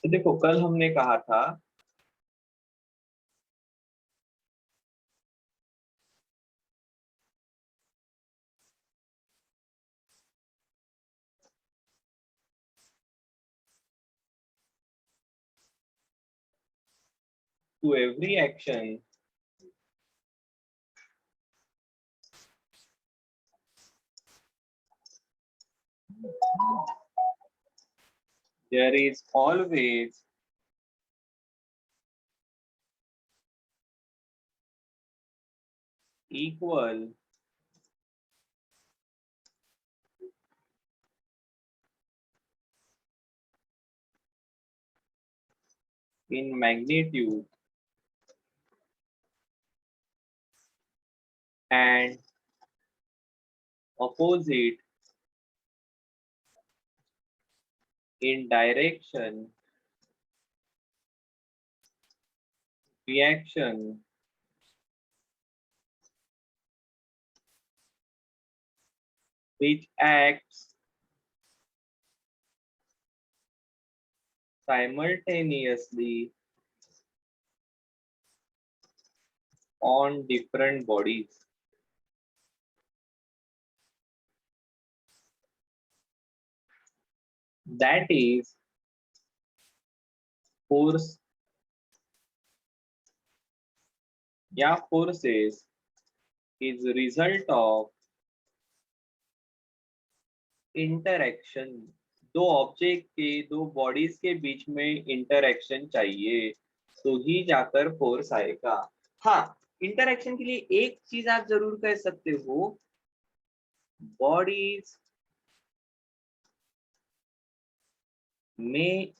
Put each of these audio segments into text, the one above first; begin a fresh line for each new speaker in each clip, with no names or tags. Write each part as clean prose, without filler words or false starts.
तो देखो कल हमने कहा था to every action there is always equal in magnitude and opposite in direction, reaction, which acts simultaneously on different bodies. That is force या forces is result of interaction. दो object के दो बॉडीज के बीच में इंटरैक्शन चाहिए तो ही जाकर force आएगा। हाँ, इंटरैक्शन के लिए एक चीज आप जरूर कह सकते हो, bodies may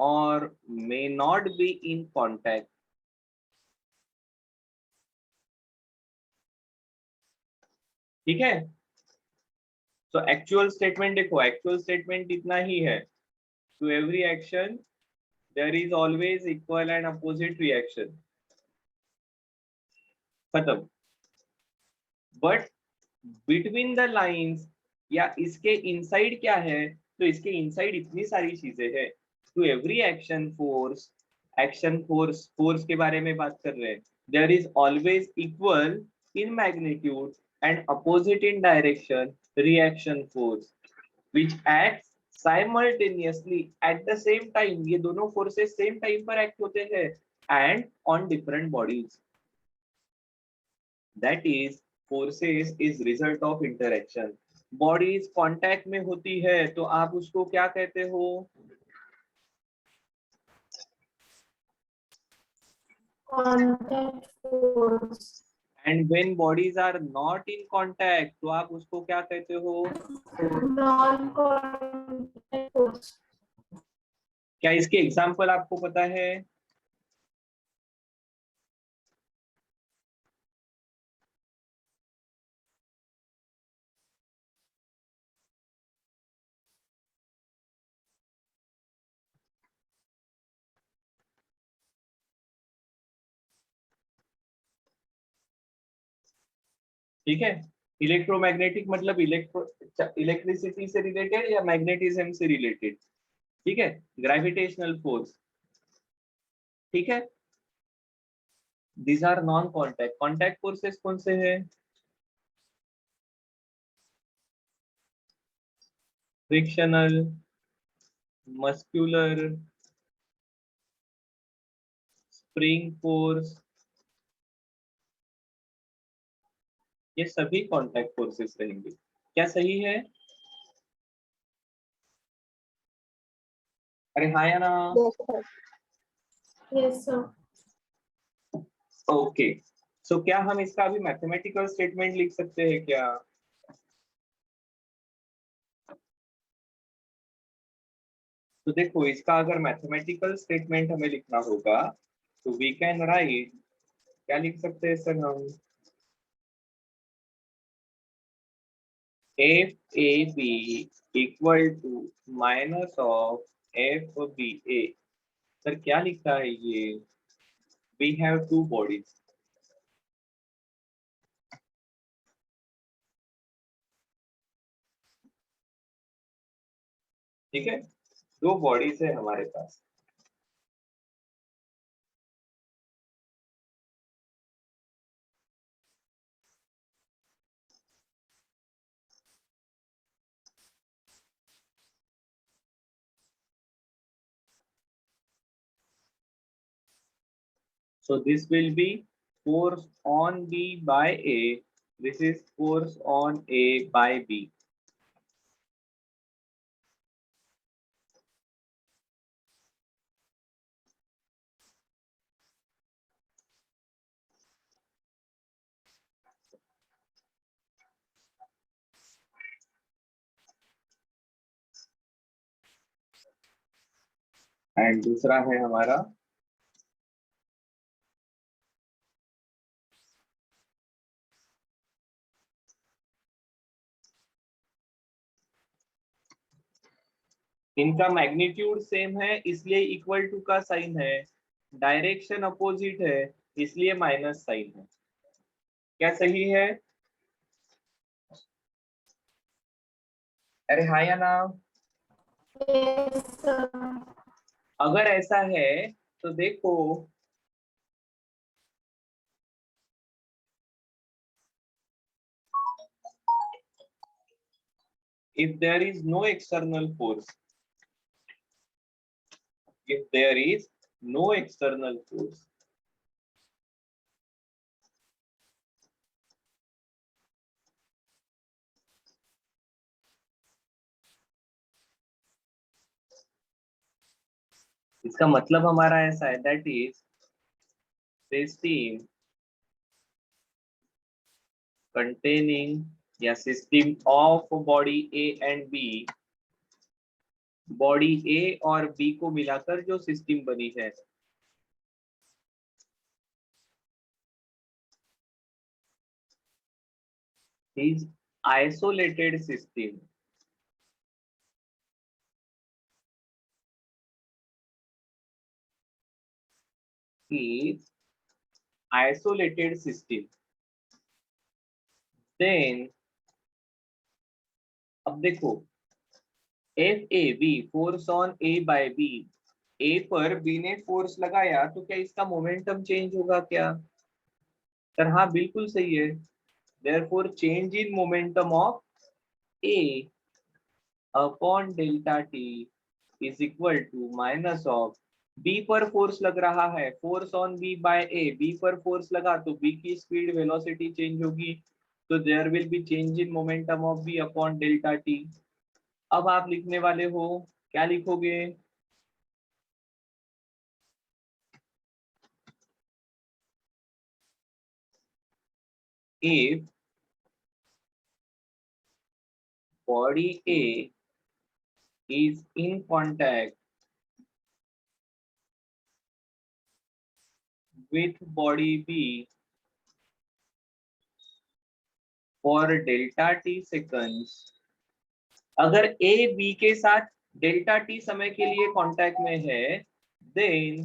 or may not be in contact। ठीक है, तो एक्चुअल स्टेटमेंट देखो, एक्चुअल स्टेटमेंट इतना ही है, to every action there is always equal and opposite reaction, खत्म। बट बिटवीन द लाइंस या इसके इनसाइड क्या है, तो इसके इनसाइड इतनी सारी चीजें हैं। To every action force, action force, force के बारे में बात कर रहे हैं, there is always equal in magnitude and opposite in direction reaction force which acts simultaneously at the same time। ये दोनों फोर्सेस सेम टाइम पर एक्ट होते हैं and on different bodies। that is forces is result of interaction। Bodies contact में होती है तो आप उसको क्या कहते हो,
contact force,
and when bodies are not in contact तो आप उसको क्या कहते हो।
non-contact force,
क्या इसके एग्जाम्पल आपको पता है। ठीक है, इलेक्ट्रोमैग्नेटिक मतलब इलेक्ट्रिसिटी से रिलेटेड या मैग्नेटिज्म से रिलेटेड। ठीक है, ग्रेविटेशनल फोर्स। ठीक है, these are non contact. Contact forces कौन से हैं, फ्रिक्शनल, मस्कुलर, स्प्रिंग फोर्स, ये सभी कॉन्टैक्ट फोर्सेस रहेंगे। क्या सही है, अरे हाँ या ना।
yes sir,
ओके, सो क्या हम इसका भी मैथमेटिकल स्टेटमेंट लिख सकते हैं क्या। तो देखो इसका अगर मैथमेटिकल स्टेटमेंट हमें लिखना होगा तो वी कैन राइट, क्या लिख सकते हैं सर हम, F A B equal to minus of F B A. Sir क्या लिखा है ये, वी हैव टू बॉडीज। ठीक है, दो बॉडीज है हमारे पास। So this will be force on B by A. This is force on A by B. And दूसरा है हमारा इनका मैग्नीट्यूड सेम है इसलिए इक्वल टू का साइन है, डायरेक्शन अपोजिट है इसलिए माइनस साइन है। क्या सही है? अरे हाँ या ना?
Yes, sir.
अगर ऐसा है तो देखो, if there is no external force, if there is no external force, इसका मतलब हमारा ऐसा है, दैट इज सिस्टम containing या system of body A and B, body A और बी को मिलाकर जो सिस्टम बनी है, is isolated system, is isolated system, then अब देखो F A B force on A by B, A पर बी ने फोर्स लगाया तो क्या इसका मोमेंटम चेंज होगा क्या? सर हाँ बिल्कुल सही है। Therefore change in momentum of A upon delta T is equal to minus of B पर फोर्स लग रहा है, force on B by A, B पर फोर्स लगा तो बी की स्पीड वेलोसिटी चेंज होगी, तो there will be change in momentum of B upon delta T. अब आप लिखने वाले हो, क्या लिखोगे? if body A is in contact with body B for delta t seconds, अगर A B के साथ डेल्टा टी समय के लिए कांटेक्ट में है, then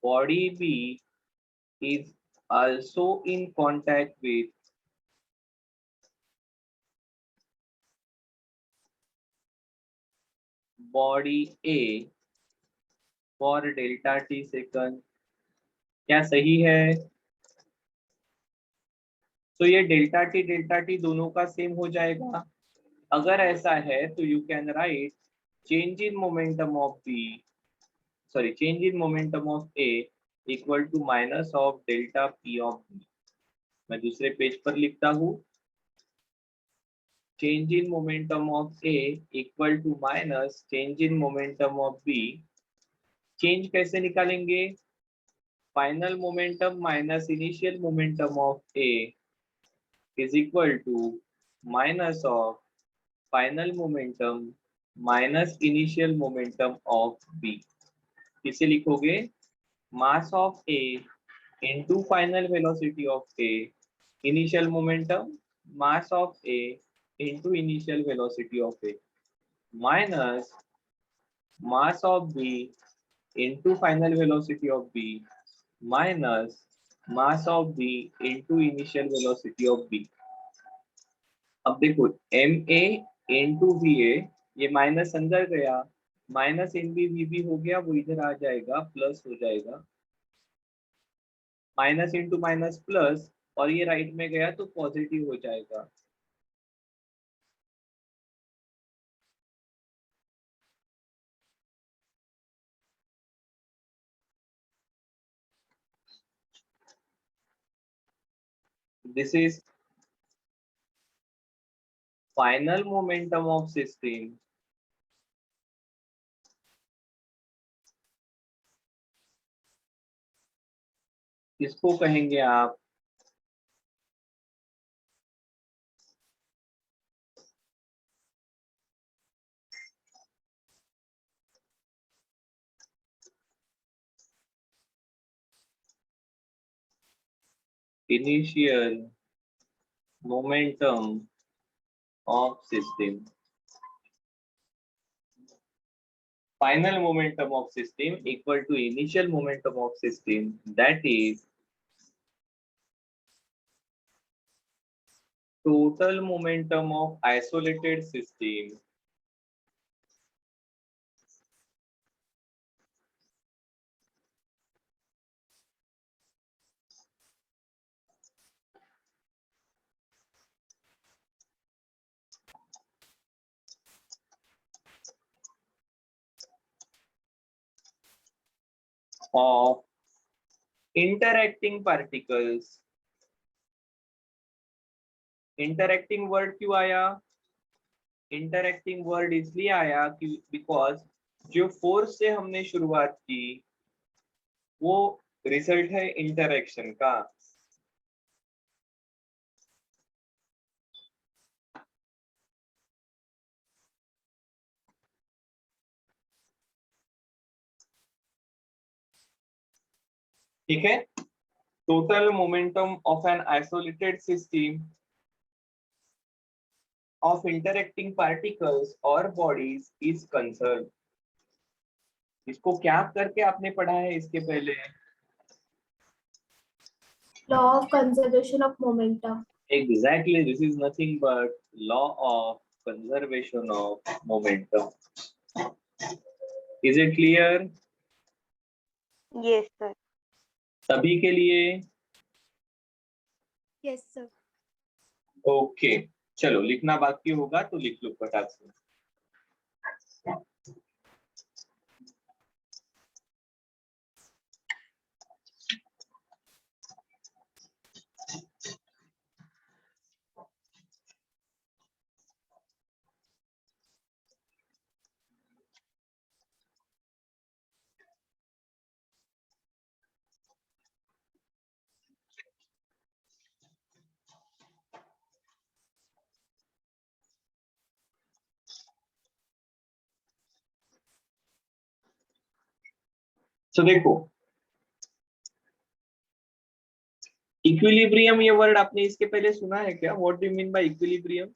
body B is also in contact with body A for delta t second। क्या सही है? तो ये डेल्टा टी दोनों का सेम हो जाएगा। अगर ऐसा है तो you can write change in momentum of B, sorry change in momentum of A equal to minus of delta P of B. मैं दूसरे पेज पर लिखता हूँ, change in momentum of A equal to minus change in momentum of B. Change कैसे निकालेंगे? Final momentum minus initial momentum of A is equal to minus of final momentum minus initial momentum of B. किसे लिखोगे? Mass of A into final velocity of A, initial momentum, mass of A into initial velocity of A, minus mass of B into final velocity of B, minus mass of B into initial velocity of B। अब देखो M A into V A, ये minus अंदर गया, minus इन B V B हो गया, वो इधर आ जाएगा, प्लस हो जाएगा, माइनस इंटू माइनस प्लस, और ये राइट में गया तो पॉजिटिव हो जाएगा। This is final momentum of system किसको कहेंगे आप? Initial momentum of system, final momentum of system equal to initial momentum of system, that is total momentum of isolated system of interacting particles. Interacting word क्यों आया? Interacting word इसलिए आया कि because जो force से हमने शुरुआत की वो रिजल्ट है इंटरैक्शन का। ठीक है, total momentum of an isolated system of interacting particles or bodies is conserved. इसको क्या करके आपने पढ़ा है इसके पहले?
law of conservation of momentum.
Exactly, this is nothing but law of conservation of momentum. Is it clear?
Yes, sir.
सभी के लिए?
Yes, sir.
ओके, चलो लिखना बाकी होगा तो लिख लो फटाक से। तो देखो, इक्विलिब्रियम ये वर्ड आपने इसके पहले सुना है क्या? What do you mean by equilibrium?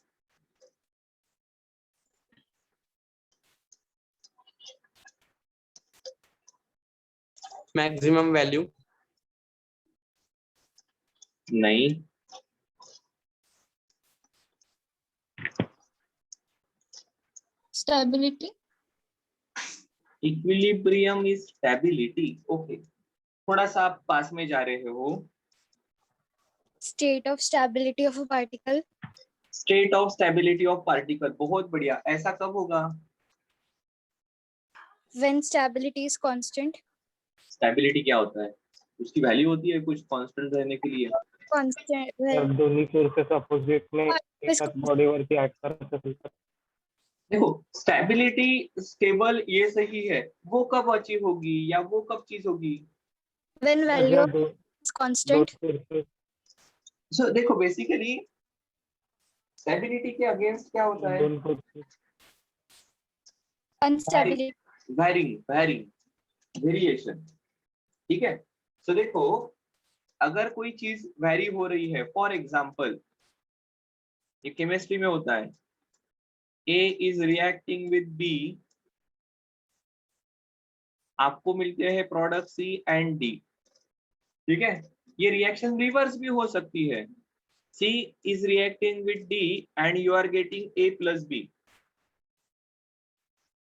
Maximum value.
नहीं,
Stability.
Equilibrium is stability. Okay, थोड़ा सा आप पास में जा रहे हो।
State of stability of a particle.
State of stability of particle, बहुत बढ़िया। ऐसा कब होगा?
When stability is constant.
Stability क्या होता है? उसकी वैल्यू होती है कुछ कांस्टेंट रहने के लिए।
Constant.
जब दोन्ही फोर्सेस अपोजिट में एक साथ बॉडी वरती ऍक्ट करत असेल तर।
देखो, स्टेबिलिटी स्टेबल ये सही है, वो कब अचीव होगी या वो कब चीज होगी?
When value is constant.
सो देखो, बेसिकली स्टेबिलिटी के अगेंस्ट क्या होता है?
Instability.
वेरिएशन। ठीक है, सो देखो, अगर कोई चीज वेरी हो रही है, फॉर एग्जाम्पल ये केमिस्ट्री में होता है, A is reacting with B, आपको मिलते हैं प्रोडक्ट C एंड D। ठीक है, ये रिएक्शन रिवर्स भी हो सकती है। C is reacting with D and you are getting A plus B.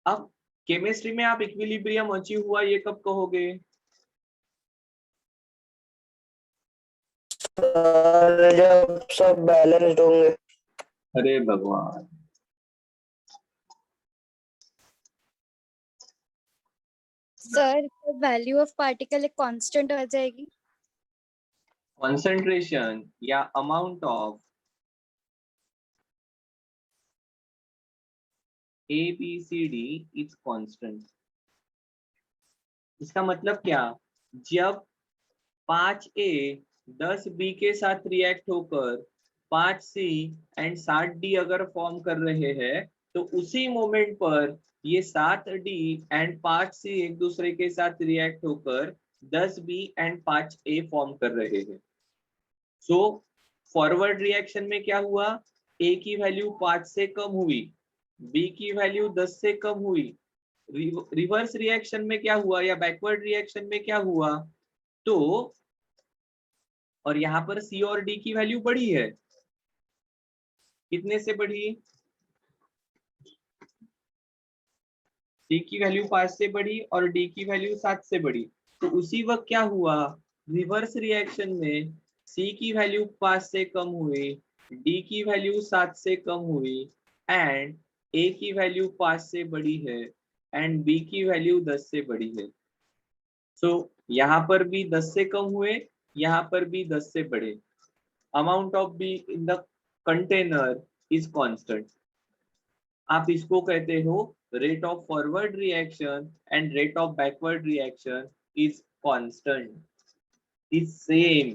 अब केमिस्ट्री में आप इक्विलिब्रियम अचीव हुआ ये कब कहोगे?
जब सब बैलेंस्ड होंगे।
अरे भगवान,
Sir, the value of particle एक constant हो जाएगी.
कॉन्सेंट्रेशन या amount of ABCD is constant. इसका मतलब क्या, जब 5A 10B के साथ रिएक्ट होकर 5C एंड 7D अगर फॉर्म कर रहे हैं तो उसी मोमेंट पर ये 7D एंड 5C एक दूसरे के साथ रिएक्ट होकर 10B एंड 5A फॉर्म कर रहे हैं। सो फॉरवर्ड रिएक्शन में क्या हुआ, A की वैल्यू 5 से कम हुई, B की वैल्यू 10 से कम हुई। रिवर्स रिएक्शन में क्या हुआ या बैकवर्ड रिएक्शन में क्या हुआ, तो और यहाँ पर C और D की वैल्यू बढ़ी है, कितने से बढ़ी, C की वैल्यू 5 से बढ़ी और D की वैल्यू 7 से बढ़ी। तो उसी वक्त क्या हुआ, रिवर्स रिएक्शन में C की वैल्यू 5 से कम हुई, D की वैल्यू 7 से कम हुई एंड A की वैल्यू 5 से बड़ी है एंड B की वैल्यू 10 से बड़ी है। सो यहाँ पर भी 10 से कम हुए, यहाँ पर भी 10 से बढ़े। Amount of B in the container is constant. आप इसको कहते हो rate of forward reaction and rate of backward reaction is constant, is same.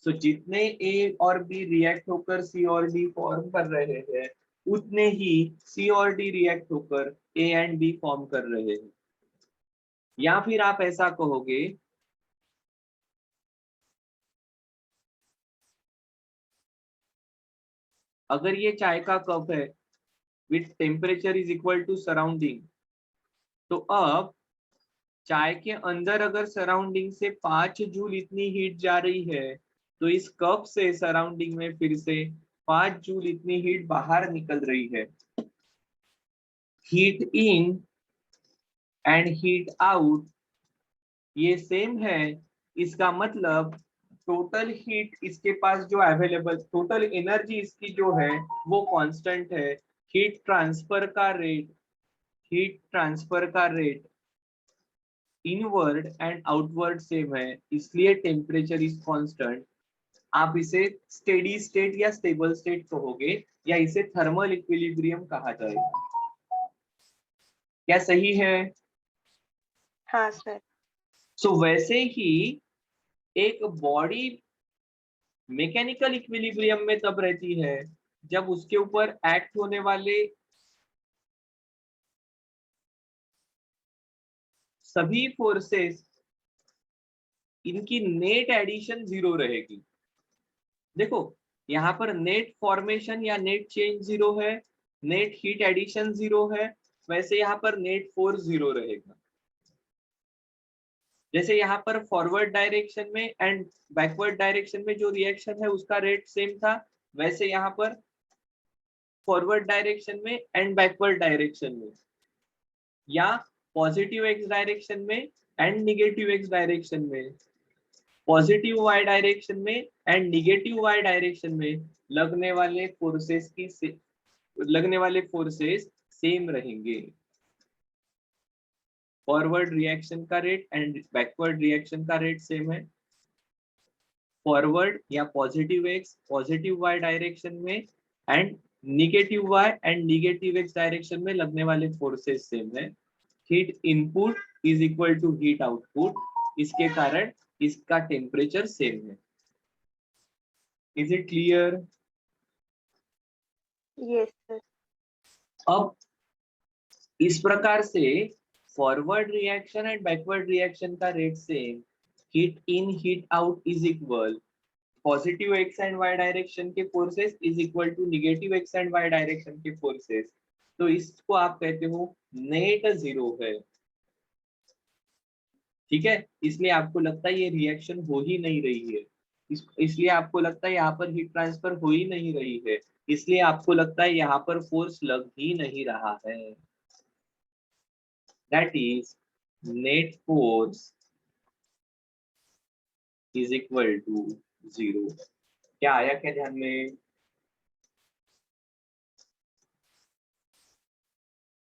So जितने A और B रिएक्ट होकर C और D फॉर्म कर रहे हैं उतने ही C और D रिएक्ट होकर A एंड B फॉर्म कर रहे हैं। या फिर आप ऐसा कहोगे, अगर ये चाय का कप है with temperature is equal to surrounding, तो अब चाय के अंदर अगर सराउंडिंग से 5 जूल इतनी हीट जा रही है तो इस कप से सराउंडिंग में फिर से 5 जूल इतनी हीट बाहर निकल रही है। Heat in and heat out ये सेम है, इसका मतलब टोटल हीट इसके पास जो अवेलेबल, टोटल एनर्जी इसकी जो है वो कांस्टेंट है। हीट ट्रांसफर का rate inward and outward same है, इसलिए टेम्परेचर इज कांस्टेंट। आप इसे स्टेडी स्टेट या स्टेबल स्टेट कहोगे या इसे थर्मल इक्विलिब्रियम कहा जाएगा। क्या सही है?
हाँ सर।
सो वैसे ही एक बॉडी मैकेनिकल इक्विलिब्रियम में तब रहती है जब उसके ऊपर एक्ट होने वाले सभी फोर्सेस इनकी नेट एडिशन 0 रहेगी। देखो यहाँ पर नेट फॉर्मेशन या नेट चेंज 0 है, नेट हीट एडिशन 0 है, वैसे यहाँ पर नेट फोर्स 0 रहेगा। जैसे यहाँ पर फॉरवर्ड डायरेक्शन में एंड बैकवर्ड डायरेक्शन में जो रिएक्शन है उसका रेट सेम था, वैसे यहाँ पर फॉरवर्ड डायरेक्शन में एंड बैकवर्ड डायरेक्शन में या पॉजिटिव एक्स डायरेक्शन में एंड निगेटिव एक्स डायरेक्शन में, पॉजिटिव वाई डायरेक्शन में एंड निगेटिव वाई डायरेक्शन में लगने वाले फोर्सेस सेम रहेंगे। फॉरवर्ड रिएक्शन का रेट एंड बैकवर्ड रिएक्शन का रेट सेम है। फॉरवर्ड या positive X positive Y direction में and negative Y and negative X direction में लगने वाले फोर्सेस सेम है। Heat input is equal to heat output, इसके कारण इसका टेम्परेचर सेम है। Is it clear?
Yes sir.
अब इस प्रकार से forward reaction and backward reaction का rate same, heat in heat out is equal, positive X and Y direction के forces is equal to negative X and Y direction के forces. तो इसको आप कहते हो नेट 0 है। ठीक है, इसलिए आपको लगता है ये रिएक्शन हो ही नहीं रही है, इसलिए आपको लगता है यहाँ पर हीट ट्रांसफर हो ही नहीं रही है, इसलिए आपको लगता है यहाँ पर फोर्स लग ही नहीं रहा है। That is net force is equal to 0। क्या आया क्या ध्यान में?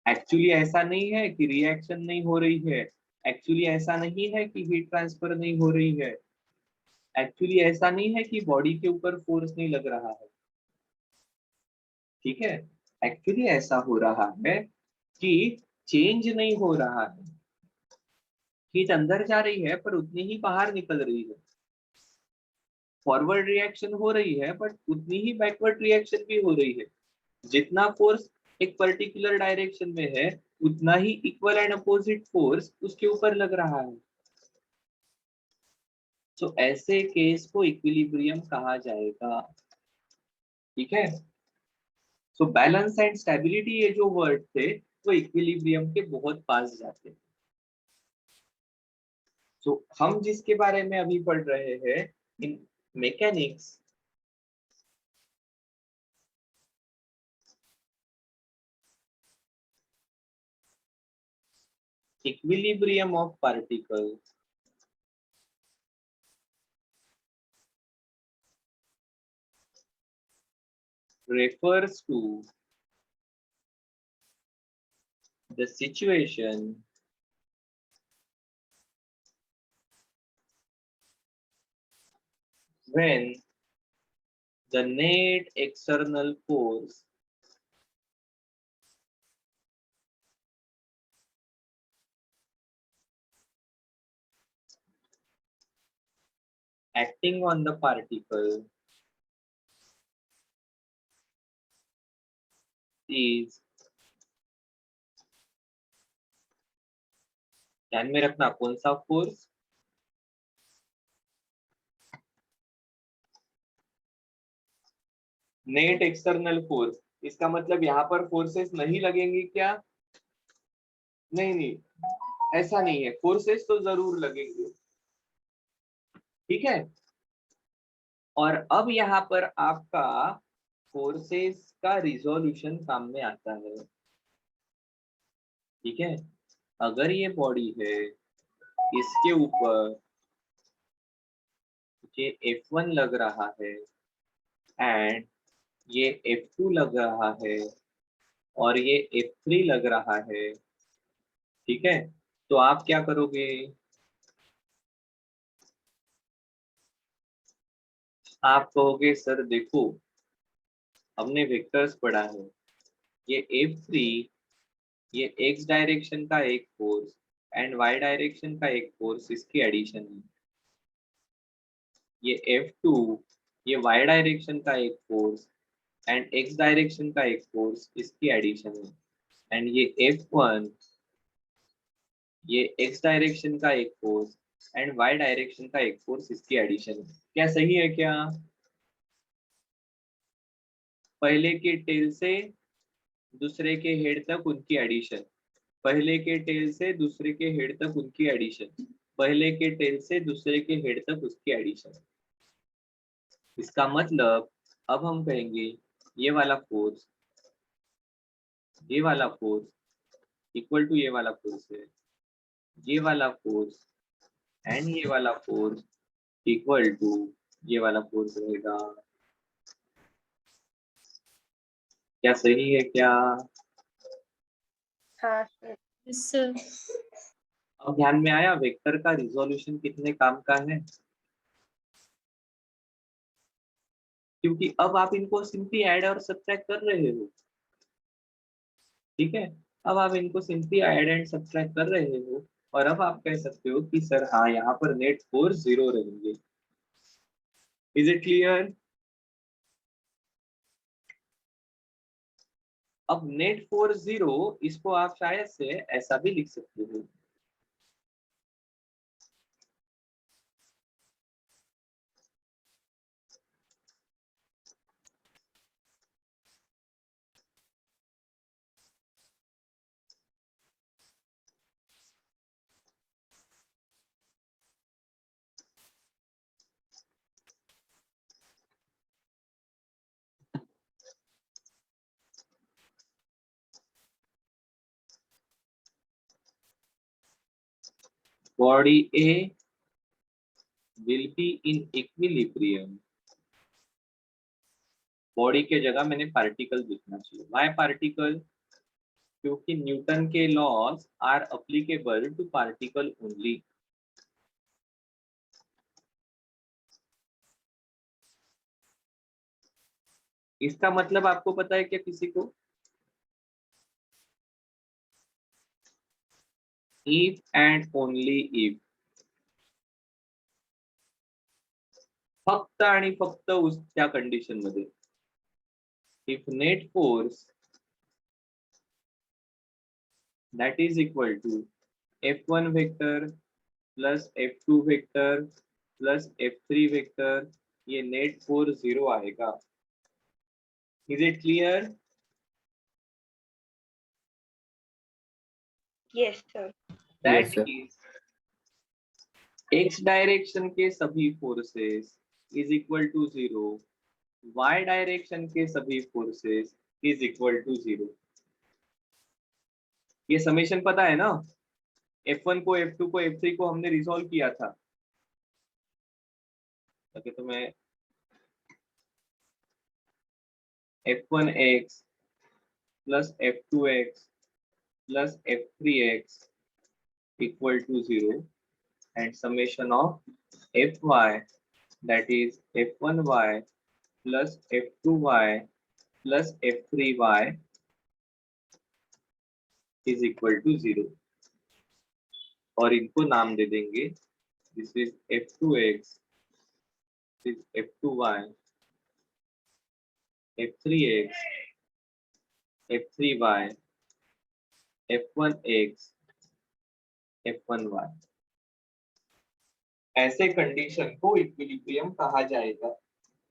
एक्चुअली ऐसा नहीं है कि रिएक्शन नहीं हो रही है, एक्चुअली ऐसा नहीं है कि हीट ट्रांसफर नहीं हो रही है। एक्चुअली ऐसा नहीं है कि बॉडी के ऊपर फोर्स नहीं लग रहा है, ठीक है। एक्चुअली ऐसा हो रहा है कि चेंज नहीं हो रहा है, हीट अंदर जा रही है पर उतनी ही बाहर निकल रही है। फॉरवर्ड रिएक्शन हो रही है बट उतनी ही बैकवर्ड रिएक्शन भी हो रही है। जितना फोर्स एक पर्टिकुलर डायरेक्शन में है उतना ही इक्वल एंड अपोजिट फोर्स उसके ऊपर लग रहा है। तो ऐसे केस को इक्विलिब्रियम कहा जाएगा, ठीक है। सो बैलेंस एंड स्टेबिलिटी ये जो वर्ड थे वो इक्विलिब्रियम के बहुत पास जाते हैं। तो हम जिसके बारे में अभी पढ़ रहे हैं in mechanics, equilibrium of particle refers to the situation when the net external force acting on the particle is, ध्यान में रखना कौन सा फोर्स, नेट एक्सटर्नल फोर्स। इसका मतलब यहाँ पर फोर्सेस नहीं लगेंगे क्या? नहीं नहीं, ऐसा नहीं है, फोर्सेस तो जरूर लगेंगे, ठीक है। और अब यहाँ पर आपका फोर्सेस का रिजोल्यूशन काम में आता है, ठीक है। अगर ये बॉडी है, इसके ऊपर ये F1 लग रहा है एंड ये F2 लग रहा है और ये F3 लग रहा है, ठीक है। तो आप क्या करोगे? आप कहोगे सर देखो हमने वेक्टर्स पढ़ा है, ये F3 ये x डायरेक्शन का एक फोर्स एंड y डायरेक्शन का एक फोर्स इसकी एडिशन है। ये F2 ये y डायरेक्शन का एक फोर्स एंड x डायरेक्शन का एक फोर्स इसकी एडिशन है। एंड ये F1 ये x डायरेक्शन का एक फोर्स एंड y डायरेक्शन का एक फोर्स इसकी एडिशन है। क्या सही है क्या? पहले के टेल से दूसरे के हेड तक उनकी एडिशन, पहले के टेल से दूसरे के हेड तक उनकी एडिशन, पहले के टेल से दूसरे के हेड तक उसकी एडिशन। इसका मतलब अब हम कहेंगे ये वाला फोर्स इक्वल टू ये वाला फोर्स है, ये वाला फोर्स एंड ये वाला फोर्स इक्वल टू ये वाला फोर्स रहेगा। क्या सही है क्या?
हाँ सर।
Sir.
अब ध्यान में आया वेक्टर का रिजोल्यूशन कितने काम का है, क्योंकि अब आप इनको सिंपली ऐड और सब्ट्रैक्ट कर रहे हो, ठीक है। अब आप इनको सिंपली ऐड एंड सब्ट्रैक्ट कर रहे हो और अब आप कह सकते हो कि सर हाँ यहाँ पर नेट फोर्स 0 रहेंगे। Is it clear? अब नेट फोर्स 0 इसको आप शायद से ऐसा भी लिख सकते हो, body A will be in equilibrium. Body के जगह मैंने पार्टिकल लिखना चाहिए। Why particle? क्योंकि न्यूटन के laws are applicable to particle only. इसका मतलब आपको पता है क्या किसी को? इफ एंड ओनली इफ, फक्त आणि फक्त त्या कंडिशन मध्ये, if net force that is equal to F1 vector plus F2 vector plus F3 vector, ये नेट फोर्स 0 आएगा. Is it clear?
Yes, sir.
That
Yes, sir.
is x direction के सभी forces is equal to 0, y direction के सभी forces is equal to 0. ये summation पता है ना? F1 को, F2 को, F3 को हमने रिजॉल्व किया था. ओके, तो मैं F1x plus F2x plus F3x equal to 0 and summation of Fy, that is F1y plus F2y plus F3y is equal to 0. और इनको नाम दे देंगे. This is F2x, this is F2y, F3x, F3y, F1x, F1y. ऐसे condition को equilibrium कहा जाएगा.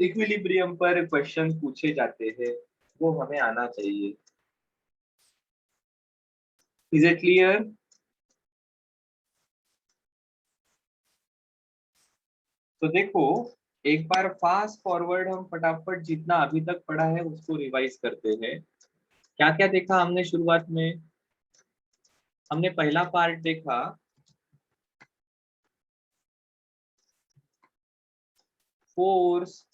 Equilibrium पर question पूछे जाते हैं, वो हमें आना चाहिए. Is it clear? तो देखो, एक बार फास्ट फॉरवर्ड हम फटाफट जितना अभी तक पढ़ा है उसको रिवाइज करते हैं. क्या क्या देखा हमने शुरुआत में? हमने पहला पार्ट देखा, force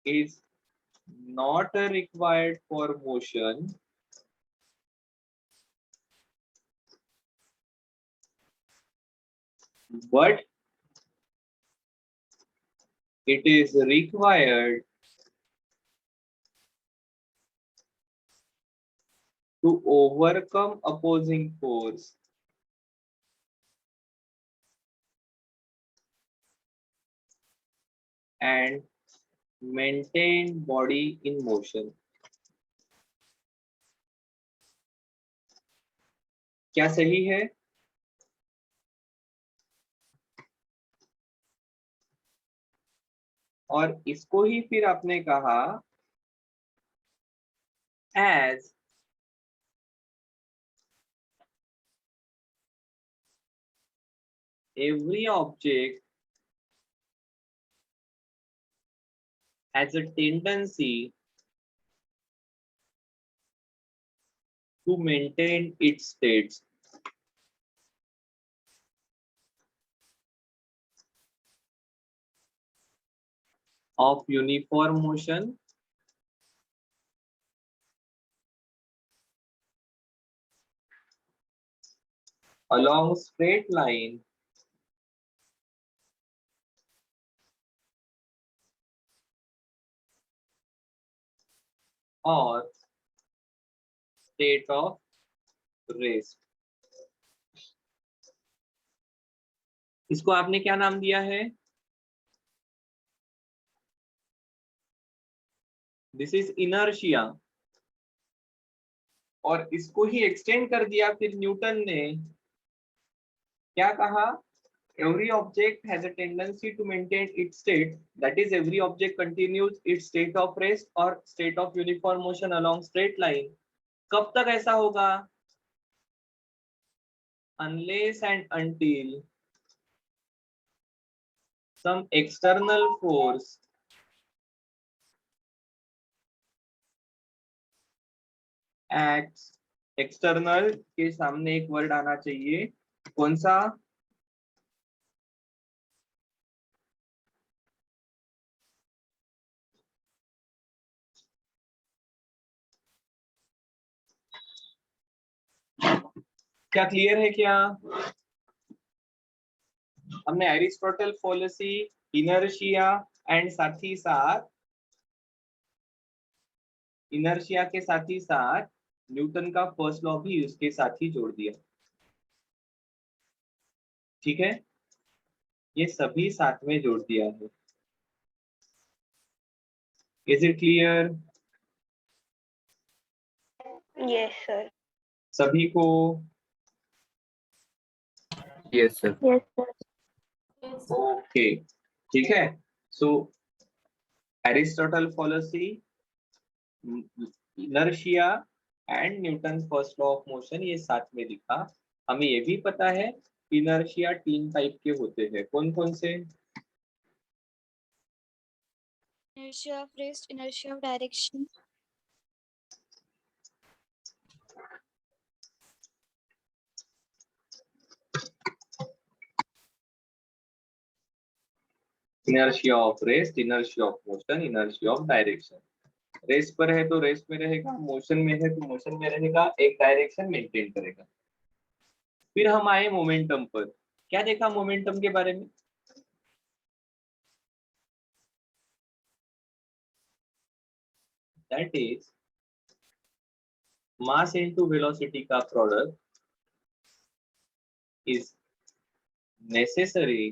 is not required for motion but it is required to overcome opposing force and maintain body in motion. क्या सही है? और इसको ही फिर आपने कहा as every object has a tendency to maintain its states. Of uniform motion along straight line or state of rest. इसको आपने क्या नाम दिया है? This is inertia. और इसको ही एक्सटेंड कर दिया फिर न्यूटन ने. क्या कहा? Every object has a tendency to maintain its state, that is every object continues its state of rest or state of uniform motion along straight line. कब तक ऐसा होगा? Unless and until some external force acts. External के सामने एक word आना चाहिए. कौन सा? क्या क्लियर है क्या? हमने एरिस्टोटल फॉलेसी, इनर्शिया एंड साथ ही साथ इनर्शिया के साथ ही साथ न्यूटन का फर्स्ट लॉ भी उसके साथ ही जोड़ दिया। ठीक है, ये सभी साथ में जोड़ दिया है। Is it clear
Yes, sir.
सभी को?
Yes, sir.
Yes, sir.
Yes.
Okay, ठीक है। So Aristotle fallacy, inertia and Newton first law of motion ये साथ में लिखा। हमें ये भी पता है इनर्शिया 3 टाइप के होते हैं। कौन कौन से?
Inertia of rest, inertia of direction.
Inertia of rest, inertia of motion, inertia of direction. Rest पर है तो रेस्ट में रहेगा, मोशन में है तो मोशन में रहेगा, एक डायरेक्शन मेंटेन करेगा। फिर हम आए मोमेंटम पर। क्या देखा मोमेंटम के बारे में? That is mass into velocity का product is necessary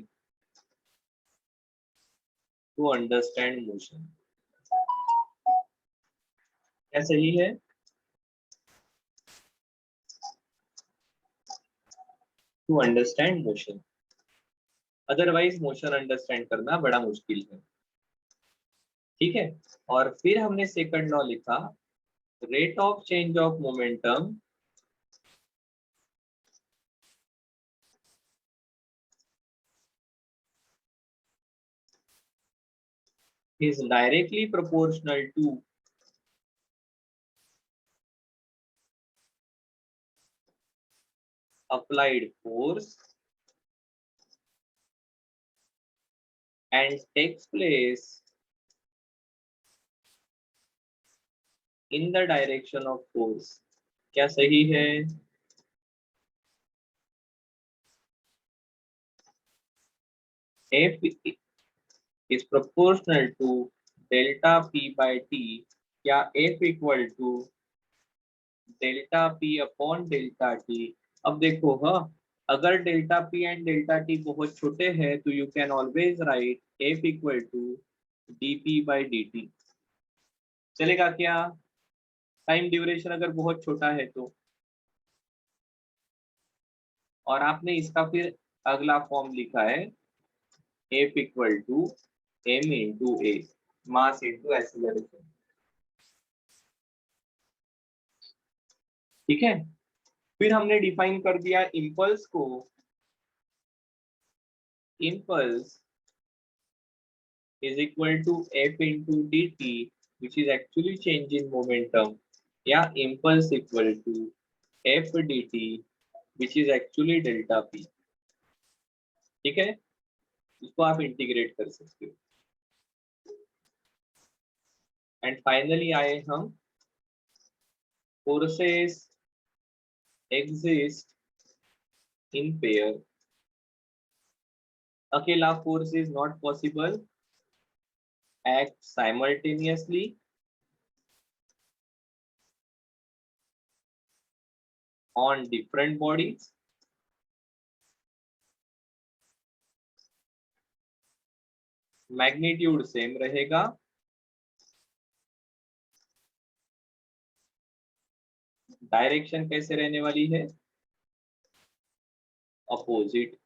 to understand motion. क्या सही है? To understand motion, otherwise motion understand करना बड़ा मुश्किल है। ठीक है, और फिर हमने सेकंड लॉ लिखा, rate of change of momentum is directly proportional to applied force and takes place in the direction of force। क्या सही है? F is proportional to delta P by T, या F equal to delta P upon delta T। अब देखो, हाँ, अगर delta P and delta T बहुत छोटे हैं तो you can always write F equal to dP by dt। चलेगा क्या? टाइम ड्यूरेशन अगर बहुत छोटा है तो। और आपने इसका फिर अगला फॉर्म लिखा है F equal to m into A, mass into acceleration. ठीक है, फिर हमने डिफाइन कर दिया इम्पल्स को। Impulse is equal to f into dt, which is actually change in momentum, या impulse equal to f dt, which is actually delta p। ठीक है, इसको आप इंटीग्रेट कर सकते हो। एंड फाइनली आए हम फोर्सेस exist in pair। अकेला force is not possible, act simultaneously on different bodies, magnitude same रहेगा, डायरेक्शन कैसे रहने वाली है? Opposite.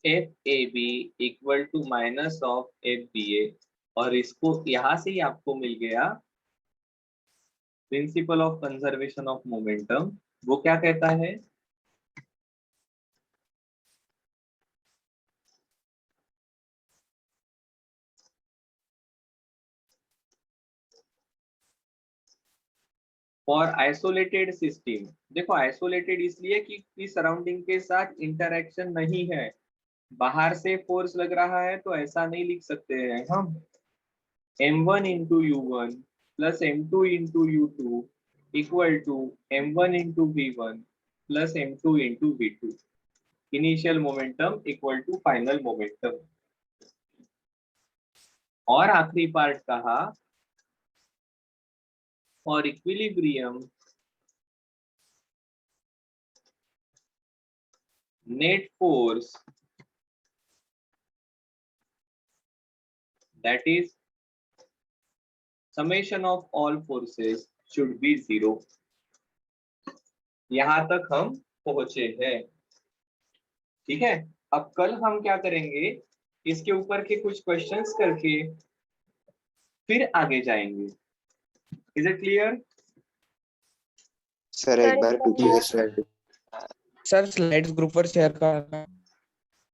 F A B equal to minus of F B A, और इसको यहां से ही आपको मिल गया principle of conservation of momentum. वो क्या कहता है? फॉर आइसोलेटेड सिस्टम, देखो आइसोलेटेड इसलिए कि सराउंडिंग के साथ इंटरेक्शन नहीं है। बाहर से फोर्स लग रहा है तो ऐसा नहीं लिख सकते हैं हम, m1 into u1 plus m2 into u2 equal to m1 into v1 plus m2 into v2। Initial momentum equal to final momentum. और आखिरी पार्ट कहा for equilibrium net force that is summation of all forces should be 0. यहां तक हम पहुंचे हैं, ठीक है। अब कल हम क्या करेंगे, इसके ऊपर के कुछ क्वेश्चंस करके फिर आगे जाएंगे। Is it clear?
सर एक बार पीछे
Sir,
slide
sir slides group per share करा